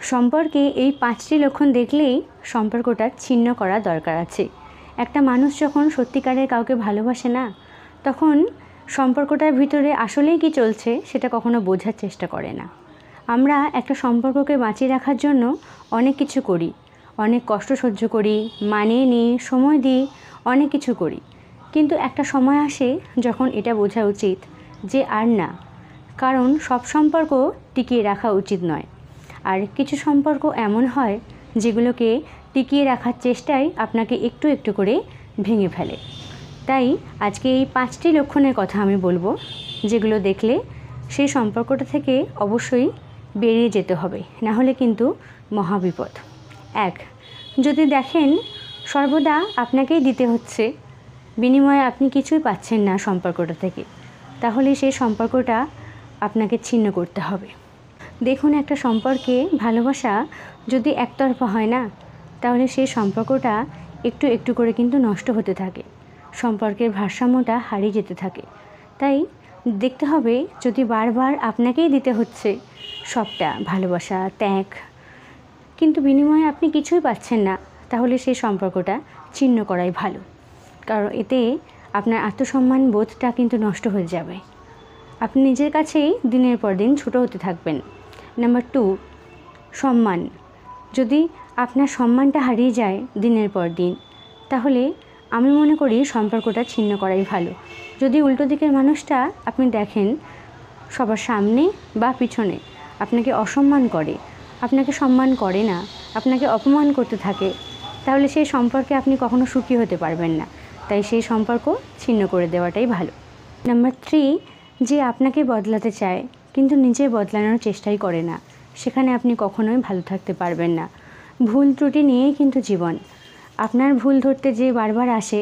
সম্পর্কে এই 5টি লক্ষণ দেখলেই সম্পর্কটা ছিন্ন করা দরকার আছে। একটা মানুষ যখন সত্যিকারের কাউকে ভালোবাসে না, তখন সম্পর্কটার ভিতরে আসলেই কি চলছে সেটা কখনো বোঝার চেষ্টা করে না। আমরা একটা সম্পর্ককে বাঁচিয়ে রাখার জন্য অনেক কিছু করি, অনেক কষ্ট সহ্য করি, মানিয়ে নিই, সময় দিই, অনেক কিছু করি। কিন্তু একটা সময় আসে যখন এটা বোঝা উচিত যে আর না, কারণ সব সম্পর্ক টিকিয়ে রাখা উচিত নয়। আর কিছু সম্পর্ক এমন হয় যেগুলোকে টিকিয়ে রাখার চেষ্টায় আপনাকে একটু একটু করে ভেঙে ফেলে। তাই আজকে এই 5টি লক্ষণের কথা আমি বলবো, যেগুলো দেখলে সেই সম্পর্কটা থেকে অবশ্যই বেরিয়ে যেতে হবে, না হলে কিন্তু মহাবিপদ। 1, যদি দেখেন সর্বদা আপনাকেই দিতে হচ্ছে, বিনিময়ে আপনি কিছুই পাচ্ছেন না সম্পর্কটা থেকে, তাহলে সেই সম্পর্কটা আপনাকে ছিন্ন করতে হবে। দেখুন, একটা সম্পর্কে ভালোবাসা যদি একতরফা হয় না, তাহলে সেই সম্পর্কটা একটু একটু করে কিন্তু নষ্ট হতে থাকে, সম্পর্কের ভারসাম্যটা হারিয়ে যেতে থাকে। তাই দেখতে হবে, যদি বারবার আপনাকেই দিতে হচ্ছে সবটা, ভালোবাসা, ত্যাগ, কিন্তু বিনিময়ে আপনি কিছুই পাচ্ছেন না, তাহলে সেই সম্পর্কটা ছিন্ন করাই ভালো। কারণ এতে আপনার আত্মসম্মান বোধটা কিন্তু নষ্ট হয়ে যাবে। আপনি নিজের কাছেই দিনের পর দিন ছোট হতে থাকবেন। নাম্বার 2, সম্মান। যদি আপনার সম্মানটা হারিয়ে যায় দিনের পর দিন, তাহলে আমি মনে করি সম্পর্কটা ছিন্ন করাই ভালো। যদি উল্টো দিকের মানুষটা আপনি দেখেন সবার সামনে বা পিছনে আপনাকে অসম্মান করে, আপনাকে সম্মান করে না, আপনাকে অপমান করতে থাকে, তাহলে সেই সম্পর্কে আপনি কখনো সুখী হতে পারবেন না। তাই সেই সম্পর্ক ছিন্ন করে দেওয়াটাই ভালো। নাম্বার 3, যে আপনাকে বদলাতে চায় কিন্তু নিজে বদলানোর চেষ্টাই করে না, সেখানে আপনি কখনোই ভালো থাকতে পারবেন না। ভুল ত্রুটি নিয়েই কিন্তু জীবন। আপনার ভুল ধরতে যে বারবার আসে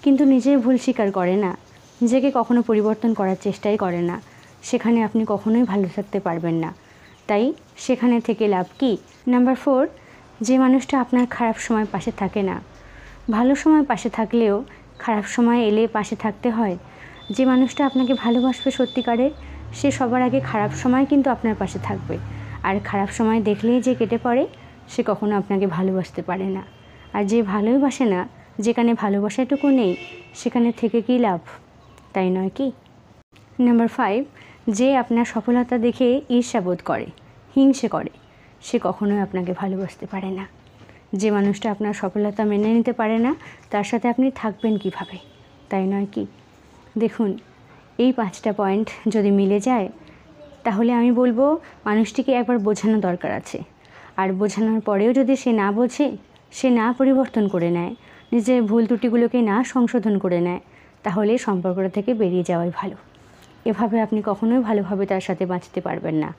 কিন্তু নিজের ভুল স্বীকার করে না, নিজেকে কখনো পরিবর্তন করার চেষ্টাই করে না, সেখানে আপনি কখনোই ভালো থাকতে পারবেন না। তাই সেখানে থেকে লাভ কি? নাম্বার 4, যে মানুষটা আপনার খারাপ সময় পাশে থাকে না, ভালো সময় পাশে থাকলেও খারাপ সময় এলে পাশে থাকতে হয়। যে মানুষটা আপনাকে ভালোবাসবে সত্যিকারের, সে সবার আগে খারাপ সময় কিন্তু আপনার পাশে থাকবে। আর খারাপ সময় দেখলেই যে কেটে পড়ে, সে কখনো আপনাকে ভালোবাসতে পারে না। আর যে ভালোবাসে না, যেখানে ভালোবাসাটুকু নেই, সেখানে থেকে কী লাভ, তাই নয় কি? নাম্বার 5, যে আপনার সফলতা দেখে ঈর্ষাবোধ করে, হিংসে করে, সে কখনোই আপনাকে ভালোবাসতে পারে না। যে মানুষটা আপনার সফলতা মেনে নিতে পারে না, তার সাথে আপনি থাকবেন কিভাবে, তাই নয় কি? দেখুন, এই 5টা পয়েন্ট যদি মিলে যায়, তাহলে আমি বলবো মানুষটিকে একবার বোঝানো দরকার আছে। আর বোঝানোর পরেও যদি সে না বোঝে, সে না পরিবর্তন করে নেয়, নিজের ভুল ত্রুটিগুলোকে না সংশোধন করে নেয়, তাহলে সম্পর্কটা থেকে বেরিয়ে যাওয়াই ভালো। এভাবে আপনি কখনোই ভালোভাবে তার সাথে বাঁচতে পারবেন না।